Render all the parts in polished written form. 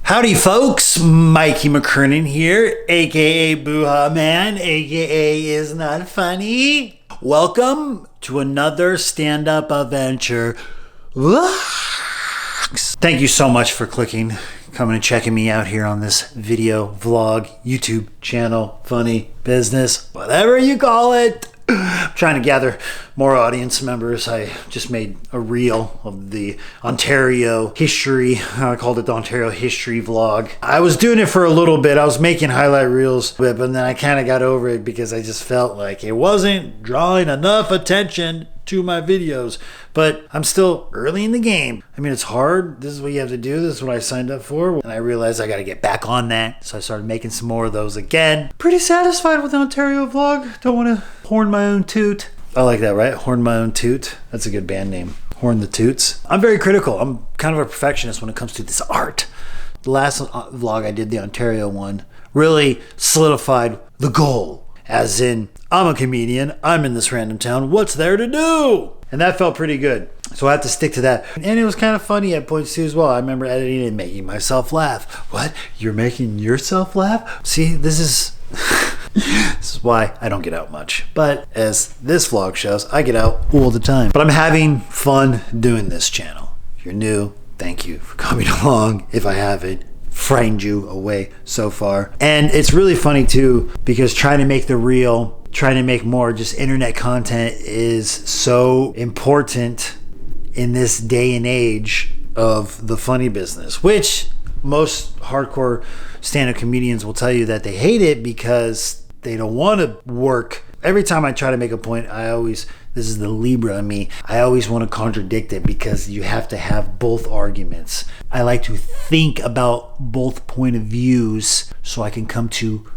Howdy folks, Mikey McKernan here, aka Boo-Ha Man, aka Is Not Funny. Welcome to another stand-up adventure. Thank you so much for coming and checking me out here on this video, vlog, YouTube channel, funny business, whatever you call it. I'm trying to gather more audience members. I just made a reel of the Ontario history. I called it the Ontario history vlog. I was doing it for a little bit. I was making highlight reels, but then I kind of got over it because I just felt like it wasn't drawing enough attention to my videos. But I'm still early in the game. I mean, it's hard. This is what you have to do. This is what I signed up for. And I realized I got to get back on that. So I started making some more of those again. Pretty satisfied with the Ontario vlog. Don't want to horn my own toot. I like that, right? Horn my own toot. That's a good band name. Horn the Toots. I'm very critical. I'm kind of a perfectionist when it comes to this art. The last vlog I did, the Ontario one, really solidified the goal. As in, I'm a comedian, I'm in this random town, what's there to do? And that felt pretty good. So I have to stick to that. And it was kind of funny at points too as well. I remember editing and making myself laugh. What? You're making yourself laugh? See, this is this is why I don't get out much. But as this vlog shows, I get out all the time. But I'm having fun doing this channel. If you're new, thank you for coming along. If I haven't frightened you away so far. And it's really funny too, because trying to make the reel, trying to make more just internet content is so important in this day and age of the funny business, which most hardcore stand-up comedians will tell you that they hate it because they don't want to work. Every time I try to make a point, this is the Libra in me, I always want to contradict it because you have to have both arguments. I like to think about both point of views so I can come to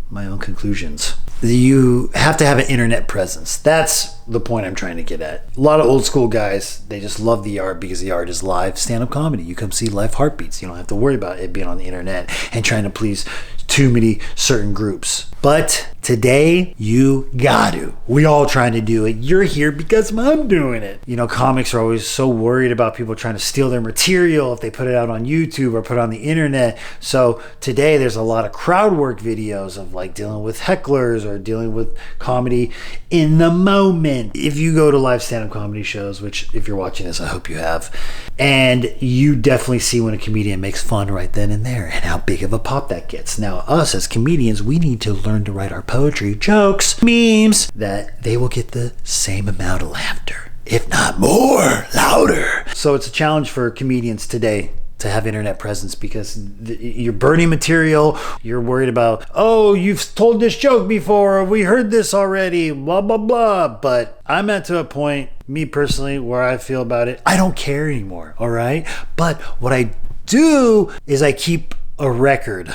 my own conclusions. You have to have an internet presence. That's the point I'm trying to get at. A lot of old school guys, they just love the art because the art is live stand-up comedy. You come see live heartbeats. You don't have to worry about it being on the internet and trying to please too many certain groups. But today, you got to. We all trying to do it. You're here because I'm doing it. You know, comics are always so worried about people trying to steal their material if they put it out on YouTube or put it on the internet. So today, there's a lot of crowd work videos of like dealing with hecklers or dealing with comedy in the moment. If you go to live stand-up comedy shows, which if you're watching this, I hope you have, and you definitely see when a comedian makes fun right then and there and how big of a pop that gets. Now, us as comedians, we need to learn to write our poetry, jokes, memes, that they will get the same amount of laughter, if not more, louder. So it's a challenge for comedians today to have internet presence because you're burning material. You're worried about, oh, you've told this joke before, we heard this already, blah, blah, blah. But I'm at to a point, me personally, where I feel about it, I don't care anymore, all right? But what I do is I keep a record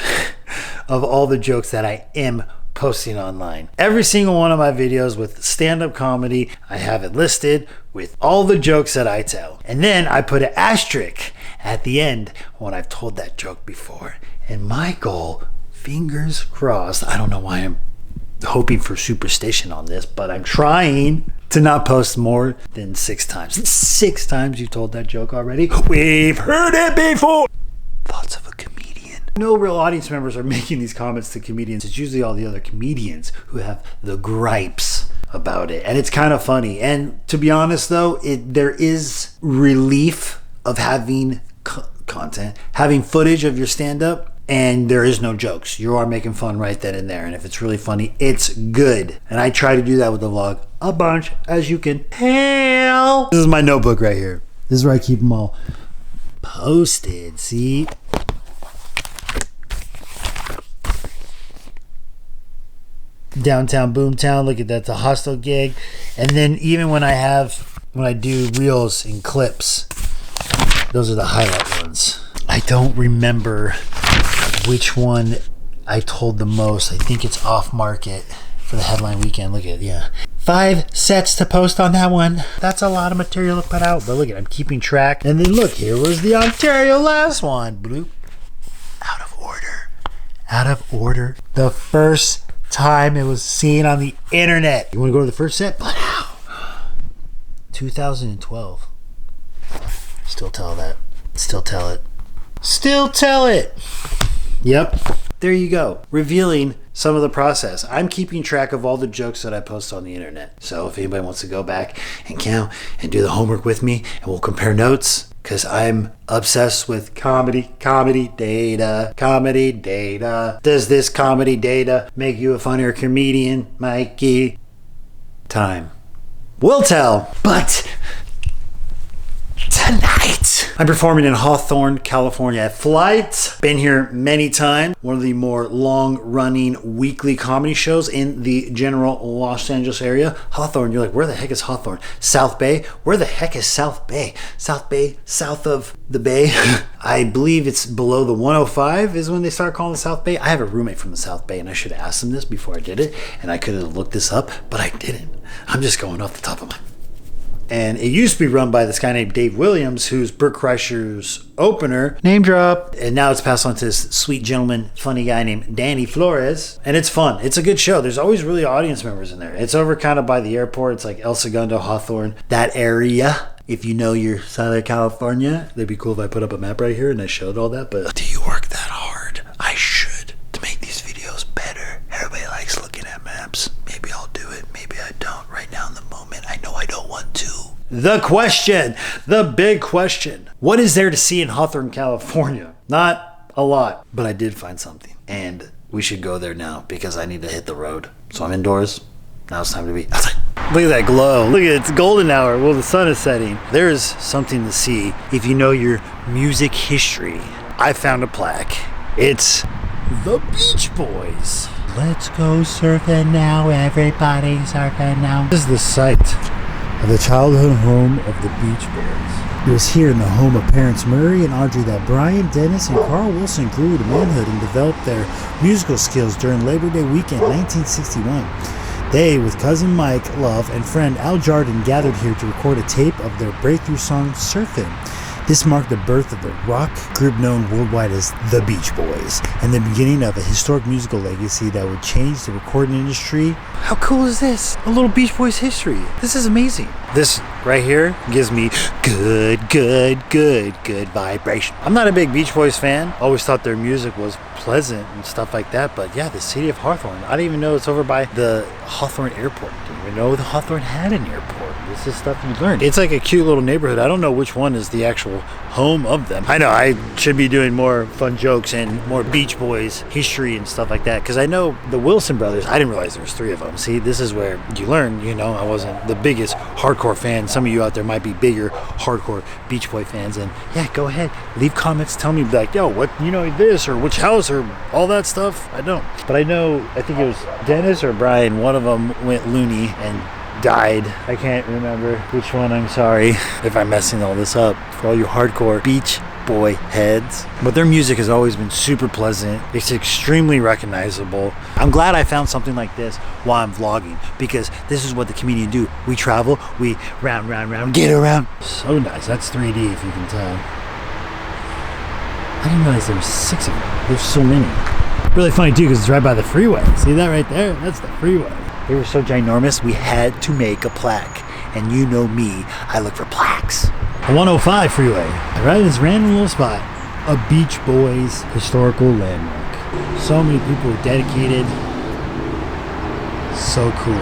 of all the jokes that I am posting online. Every single one of my videos with stand-up comedy, I have it listed with all the jokes that I tell. And then I put an asterisk at the end when I've told that joke before. And my goal, fingers crossed, I don't know why I'm hoping for superstition on this, but I'm trying to not post more than 6 times. 6 times you told that joke already. We've heard it before. Thoughts of a comedian. No real audience members are making these comments to comedians. It's usually all the other comedians who have the gripes about it. And it's kind of funny. And to be honest though, there is relief of having content, having footage of your stand-up, and there is no jokes. You are making fun right then and there. And if it's really funny, it's good. And I try to do that with the vlog a bunch, as you can tell. This is my notebook right here. This is where I keep them all posted. See? Downtown Boomtown, look at that, the hostel gig. And then even when I do reels and clips, those are the highlight ones. I don't remember which one I told the most. I think it's Off Market for the headline weekend. Look at it, yeah. 5 sets to post on that one. That's a lot of material to put out. But look at it, I'm keeping track. And then look, here was the Ontario last one. Bloop. Out of order. Out of order. The first time it was seen on the internet. You want to go to the first set? Wow. 2012. Still tell it. Still tell it. Yep. There you go. Revealing some of the process. I'm keeping track of all the jokes that I post on the internet. So if anybody wants to go back and count and do the homework with me, and we'll compare notes, because I'm obsessed with comedy data. Does this comedy data make you a funnier comedian, Mikey? Time will tell. But tonight, I'm performing in Hawthorne, California at Flight. Been here many times. One of the more long-running weekly comedy shows in the general Los Angeles area. Hawthorne, you're like, where the heck is Hawthorne? South Bay? Where the heck is South Bay? South Bay, south of the Bay. I believe it's below the 105 is when they start calling the South Bay. I have a roommate from the South Bay, and I should have asked him this before I did it, and I could have looked this up, but I didn't. I'm just going off the top of my... And it used to be run by this guy named Dave Williams, who's Bert Kreischer's opener. Name drop. And now it's passed on to this sweet gentleman, funny guy named Danny Flores. And it's fun. It's a good show. There's always really audience members in there. It's over kind of by the airport. It's like El Segundo, Hawthorne, that area. If you know your Southern California, it'd be cool if I put up a map right here and I showed all that. But do you work that hard? I should, to make these videos better. Everybody likes looking at maps. Maybe I'll do it. Maybe I don't. Right now in the moment, I know I don't want to. The question, the big question. What is there to see in Hawthorne, California? Not a lot, but I did find something. And we should go there now because I need to hit the road. So I'm indoors. Now it's time to be outside. Look at that glow. Look at it. It's golden hour. Well, the sun is setting. There's something to see if you know your music history. I found a plaque. It's the Beach Boys. Let's go surfing now. Everybody surfing now. This is the site of the childhood home of the Beach Boys. It was here in the home of parents Murray and Audrey that Brian, Dennis, and Carl Wilson grew to manhood and developed their musical skills during Labor Day weekend 1961. They, with cousin Mike Love and friend Al Jardin, gathered here to record a tape of their breakthrough song, Surfin'. This marked the birth of the rock group known worldwide as the Beach Boys, and the beginning of a historic musical legacy that would change the recording industry. How cool is this? A little Beach Boys history. This is amazing. This right here gives me good vibration. I'm not a big Beach Boys fan. Always thought their music was pleasant and stuff like that, but yeah, the city of Hawthorne. I didn't even know it's over by the Hawthorne airport. Didn't even know the Hawthorne had an airport. This is stuff you learn. It's like a cute little neighborhood. I don't know which one is the actual home of them. I know I should be doing more fun jokes and more Beach Boys history and stuff like that, because I know the Wilson brothers. I didn't realize there was 3 of them. See, this is where you learn. You know, I wasn't the biggest hardcore fan. Some of you out there might be bigger hardcore Beach Boy fans, and yeah, go ahead, leave comments, tell me like, yo, what, you know, this or which house or all that stuff. I don't, but I know, I think it was Dennis or Brian, one of them went loony and died. I can't remember which one. I'm sorry if I'm messing all this up for all you hardcore Beach Boy heads, but their music has always been super pleasant. It's extremely recognizable. I'm glad I found something like this while I'm vlogging, because this is what the comedian do. We travel, we round, get around. So nice. That's 3D if you can tell. I didn't realize there were 6 of them. There's so many. Really funny too, because it's right by the freeway. See that right there? That's the freeway. They were so ginormous, we had to make a plaque. And you know me, I look for plaques. A 105 freeway, right in this random little spot. A Beach Boys historical landmark. So many people were dedicated. So cool.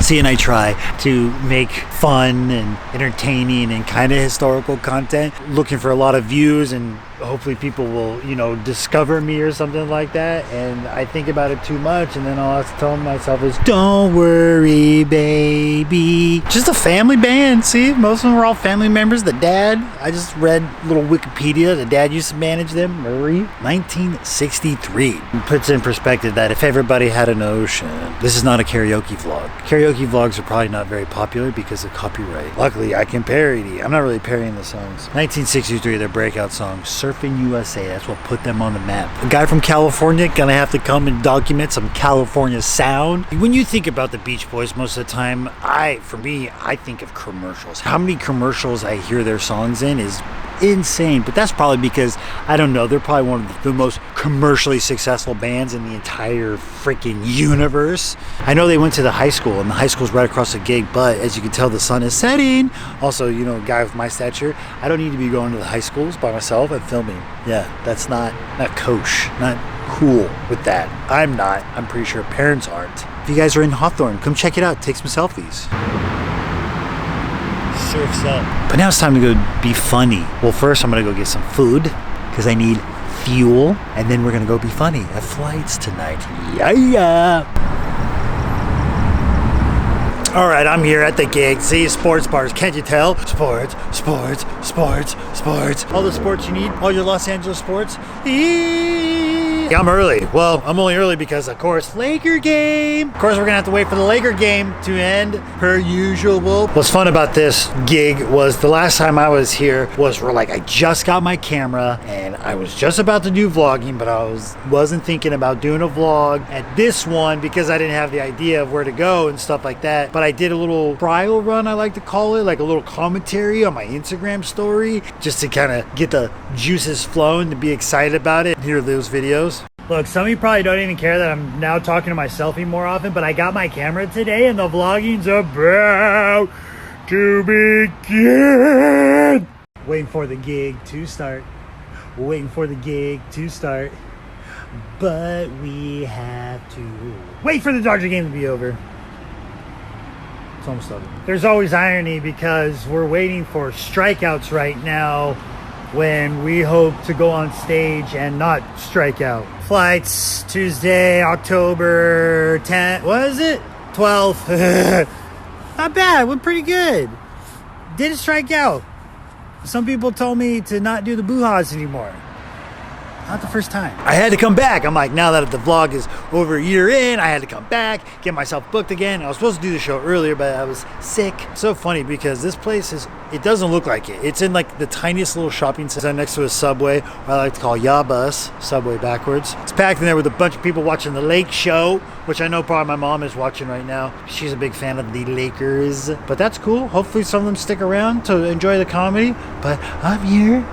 See, and I try to make fun and entertaining and kind of historical content, looking for a lot of views, and hopefully people will, you know, discover me or something like that. And I think about it too much, and then all I have to tell myself is, don't worry, baby. Just a family band. See, most of them were all family members. The dad, I just read little Wikipedia. The dad used to manage them, Murray. 1963. It puts in perspective that if everybody had an ocean. This is not a karaoke vlog. Karaoke vlogs are probably not very popular because of copyright. Luckily, I can parody. I'm not really parodying the songs. 1963, their breakout song, Surfing USA. That's what put them on the map. A guy from California gonna have to come and document some California sound. When you think about the Beach Boys, most of the time, I think of commercials. How many commercials I hear their songs in is insane. But that's probably because, I don't know, they're probably one of the most commercially successful bands in the entire freaking universe. I know they went to the high school, and the high school's right across the gig, but as you can tell, the sun is setting. Also, you know, a guy with my stature, I don't need to be going to the high schools by myself and filming. Yeah, that's not kosher, not cool with that. I'm not. I'm pretty sure parents aren't. If you guys are in Hawthorne, come check it out. Take some selfies. Surf's up. But now it's time to go be funny. Well, first I'm gonna go get some food because I need fuel, and then we're gonna go be funny at Flights tonight. Yeah. All right, I'm here at the gig. See, sports bars. Can't you tell? Sports, sports, sports, sports. All the sports you need. All your Los Angeles sports. I'm early. Well, I'm only early because, of course, Laker game. Of course, we're gonna have to wait for the Laker game to end, per usual. What's fun about this gig was the last time I was here was I just got my camera and I was just about to do vlogging, but I wasn't thinking about doing a vlog at this one because I didn't have the idea of where to go and stuff like that. But I did a little trial run, I like to call it, like a little commentary on my Instagram story, just to kind of get the juices flowing, to be excited about it, hear those videos. Look, some of you probably don't even care that I'm now talking to myself more often, but I got my camera today and the vlogging's about to begin. Waiting for the gig to start. Waiting for the gig to start. But we have to wait for the Dodger game to be over. It's almost over. There's always irony because we're waiting for strikeouts right now when we hope to go on stage and not strike out. Flights, Tuesday, October 10th. What is it? 12th. Not bad. Went pretty good. Didn't strike out. Some people told me to not do the boo-haws anymore. Not the first time. I had to come back. I'm like, now that the vlog is over a year in, I had to come back, get myself booked again. I was supposed to do the show earlier, but I was sick. So funny because this place it doesn't look like it. It's in like the tiniest little shopping center next to a Subway, what I like to call Ya-Bus, Subway backwards. It's packed in there with a bunch of people watching the Lake Show, which I know probably my mom is watching right now. She's a big fan of the Lakers, but that's cool. Hopefully some of them stick around to enjoy the comedy, but I'm here.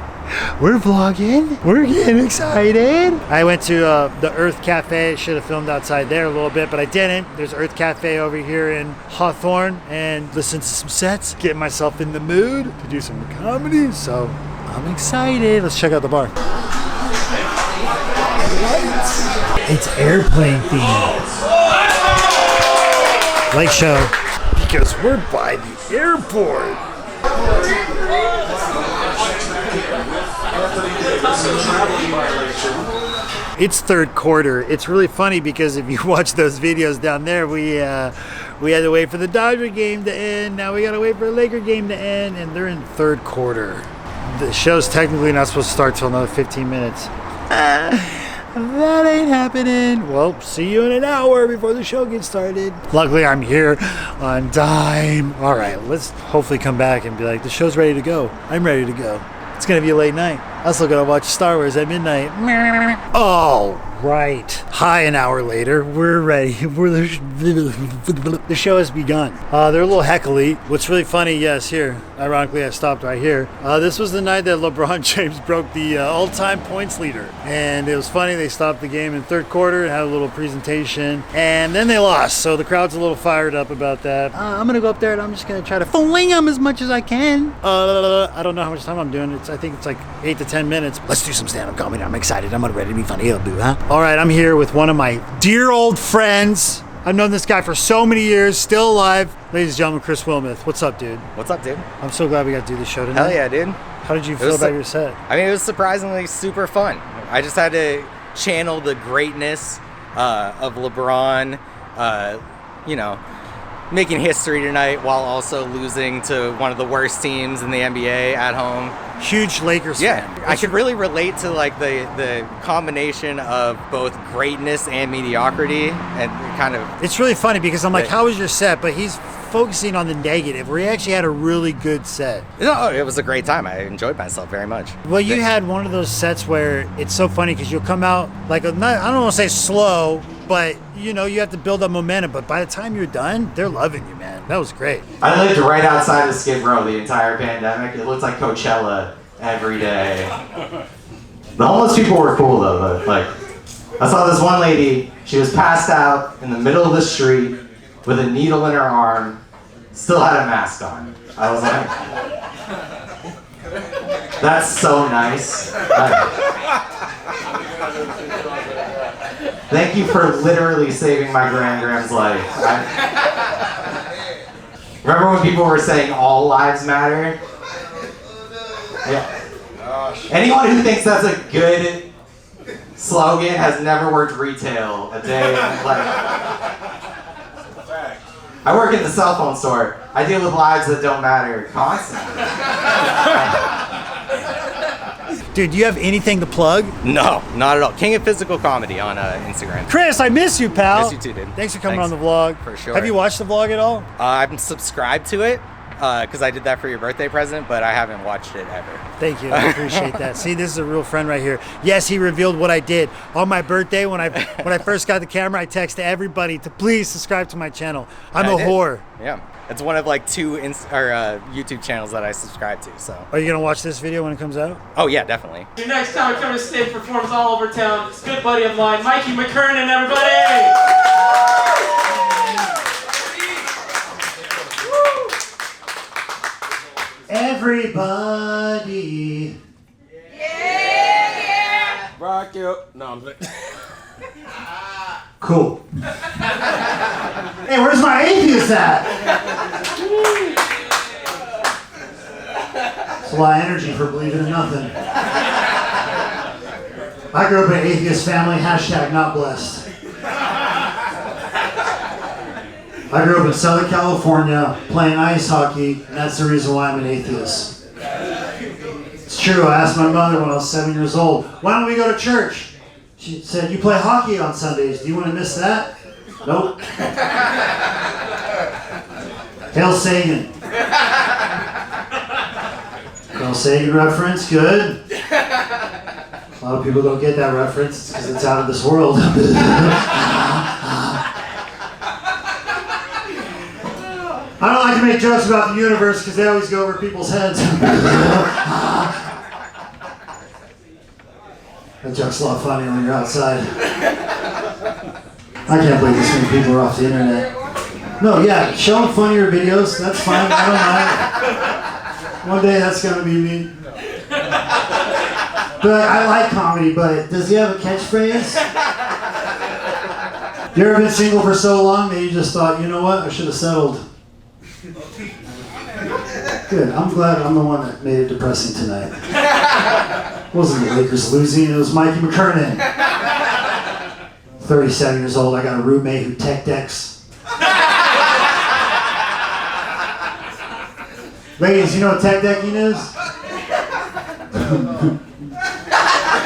We're vlogging. We're getting excited. I went to the Earth Cafe. Should have filmed outside there a little bit, but I didn't. There's Earth Cafe over here in Hawthorne, and listen to some sets, getting myself in the mood to do some comedy. So I'm excited. Let's check out the bar. It's airplane themed. Lake Show, because we're by the airport. It's third quarter. It's really funny because if you watch those videos down there, we had to wait for the Dodger game to end. Now we got to wait for the Laker game to end, and they're in third quarter. The show's technically not supposed to start till another 15 minutes. That ain't happening. Well, see you in an hour before the show gets started. Luckily, I'm here on time. All right, let's hopefully come back and be like, the show's ready to go. I'm ready to go. It's gonna be a late night. I still gotta watch Star Wars at midnight. All right. Hi, an hour later. We're ready. The show has begun. They're a little heckly. What's really funny, yes, here. Ironically, I stopped right here. This was the night that LeBron James broke the all-time points leader. And it was funny. They stopped the game in third quarter and had a little presentation. And then they lost. So the crowd's a little fired up about that. I'm gonna go up there and I'm just gonna try to fling them as much as I can. I don't know how much time I'm doing. I think it's like 8 to 10 minutes. Let's do some stand-up comedy. I'm excited. I'm ready to be funny. All right, I'm here with one of my dear old friends. I've known this guy for so many years, still alive. Ladies and gentlemen, Chris Wilmoth. What's up, dude? What's up, dude? I'm so glad we got to do this show tonight. Hell yeah, dude. How did you feel about your set? I mean, it was surprisingly super fun. I just had to channel the greatness of LeBron, making history tonight while also losing to one of the worst teams in the NBA at home. Huge Lakers fan. I could really relate to like the combination of both greatness and mediocrity, and kind of. It's really funny because I'm like, how was your set? But he's focusing on the negative, where he actually had a really good set. No, it was a great time. I enjoyed myself very much. Well, you had one of those sets where it's so funny because you'll come out like, I don't want to say slow, but you have to build up momentum. But by the time you're done, they're loving you, man. That was great. I lived right outside of Skid Row the entire pandemic. It looked like Coachella every day. The homeless people were cool though. Like, I saw this one lady, she was passed out in the middle of the street with a needle in her arm, still had a mask on. I was like, that's so nice. Thank you for literally saving my grand's life. Remember when people were saying all lives matter? Yeah. Anyone who thinks that's a good slogan has never worked retail a day in life. I work in the cell phone store. I deal with lives that don't matter constantly. Dude, do you have anything to plug? No, not at all. King of Physical Comedy on Instagram. Chris, I miss you, pal. Miss you too, dude. Thanks for coming on the vlog. For sure. Have you watched the vlog at all? I'm subscribed to it because I did that for your birthday present, but I haven't watched it ever. Thank you. I appreciate that. See, this is a real friend right here. Yes, he revealed what I did on my birthday when I first got the camera. I texted everybody to please subscribe to my channel. I'm a whore. Yeah. It's one of like two YouTube channels that I subscribe to. So. Are you gonna watch this video when it comes out? Oh yeah, definitely. Your next time coming to State performs all over town. It's a good buddy of mine, Mikey McKernan, everybody. Everybody. Yeah. Rock you. No, I'm Cool. Hey, where's my atheist at? It's a lot of energy for believing in nothing. I grew up in an atheist family, # not blessed. I grew up in Southern California playing ice hockey, and that's the reason why I'm an atheist. It's true, I asked my mother when I was 7 years old, why don't we go to church? She said, you play hockey on Sundays. Do you want to miss that? Nope. Hail Sagan. Hail Sagan reference, good. A lot of people don't get that reference because it's out of this world. I don't like to make jokes about the universe because they always go over people's heads. That joke's a lot funnier when you're outside. I can't believe this many people are off the internet. No, yeah, show them funnier videos. That's fine. I don't mind. One day that's going to be me. But I like comedy, but does he have a catchphrase? You ever been single for so long that you just thought, you know what, I should have settled? Good. I'm glad I'm the one that made it depressing tonight. It wasn't the Lakers losing, it was Mikey McKernan. 37 years old, I got a roommate who tech decks. Ladies, you know what tech decking is?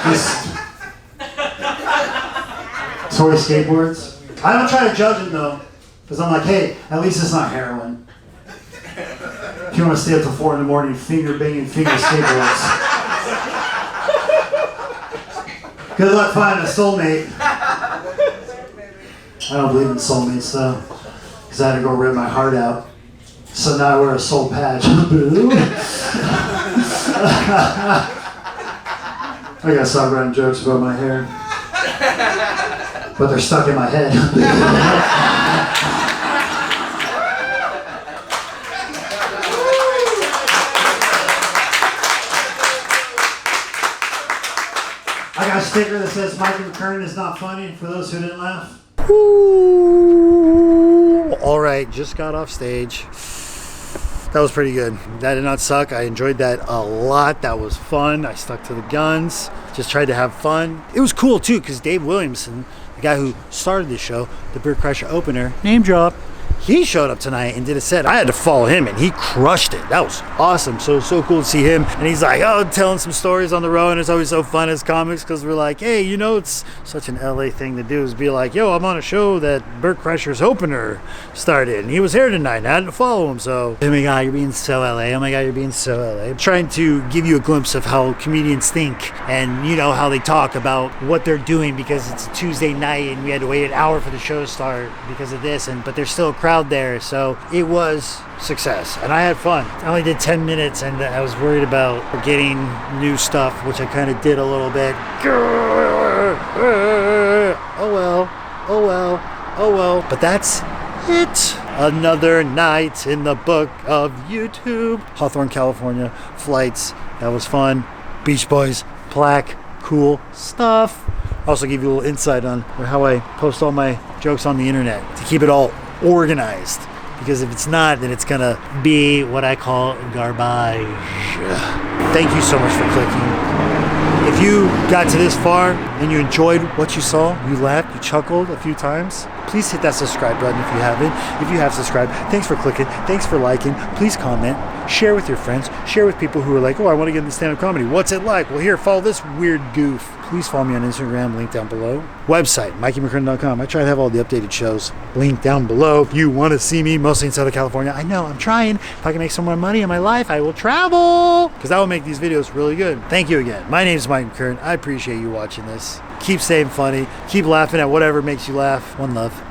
Just toy skateboards. I don't try to judge them though, because I'm like, hey, at least it's not heroin. If you want to stay up till 4 in the morning, finger banging finger skateboards. Good luck finding a soulmate. I don't believe in soulmates though, because I had to go rip my heart out. So now I wear a soul patch. Boo. I gotta stop writing jokes about my hair. But they're stuck in my head. I got a sticker that says Mikey McKernan is not funny for those who didn't laugh. Ooh. All right, just got off stage. That was pretty good. That did not suck. I enjoyed that a lot. That was fun. I stuck to the guns. Just tried to have fun. It was cool too because Dave Williamson, the guy who started the show, the Beer Crusher opener, name drop, he showed up tonight and did a set. I had to follow him and he crushed it. That was awesome. So cool to see him. And he's like, oh, telling some stories on the road. And it's always so fun as comics because we're like, hey, you know, it's such an LA thing to do is be like, yo, I'm on a show that Bert Kreischer's opener started. And he was here tonight and I had to follow him. So, oh my God, you're being so LA. Oh my God, you're being so LA. I'm trying to give you a glimpse of how comedians think and, you know, how they talk about what they're doing because it's a Tuesday night and we had to wait an hour for the show to start because of this. But there's still a crowd crowd there, so it was success, and I had fun. I only did 10 minutes, and I was worried about forgetting new stuff, which I kind of did a little bit. Oh well, but that's it. Another night in the book of YouTube. Hawthorne, California, flights, that was fun. Beach Boys, plaque, cool stuff. Also give you a little insight on how I post all my jokes on the internet to keep it all organized. Because if it's not, then it's gonna be what I call garbage. Thank you so much for clicking. If you got to this far and you enjoyed what you saw, you laughed, you chuckled a few times, please hit that subscribe button if you haven't. If you have subscribed, thanks for clicking, thanks for liking, please comment, share with your friends, share with people who are like, oh, I want to get into stand-up comedy. What's it like? Well, here, follow this weird goof. Please follow me on Instagram, link down below. Website, MikeyMcKernan.com. I try to have all the updated shows linked down below. If you want to see me, mostly in Southern California, I know, I'm trying. If I can make some more money in my life, I will travel. Because that will make these videos really good. Thank you again. My name is Mike McKernan. I appreciate you watching this. Keep staying funny. Keep laughing at whatever makes you laugh. One love.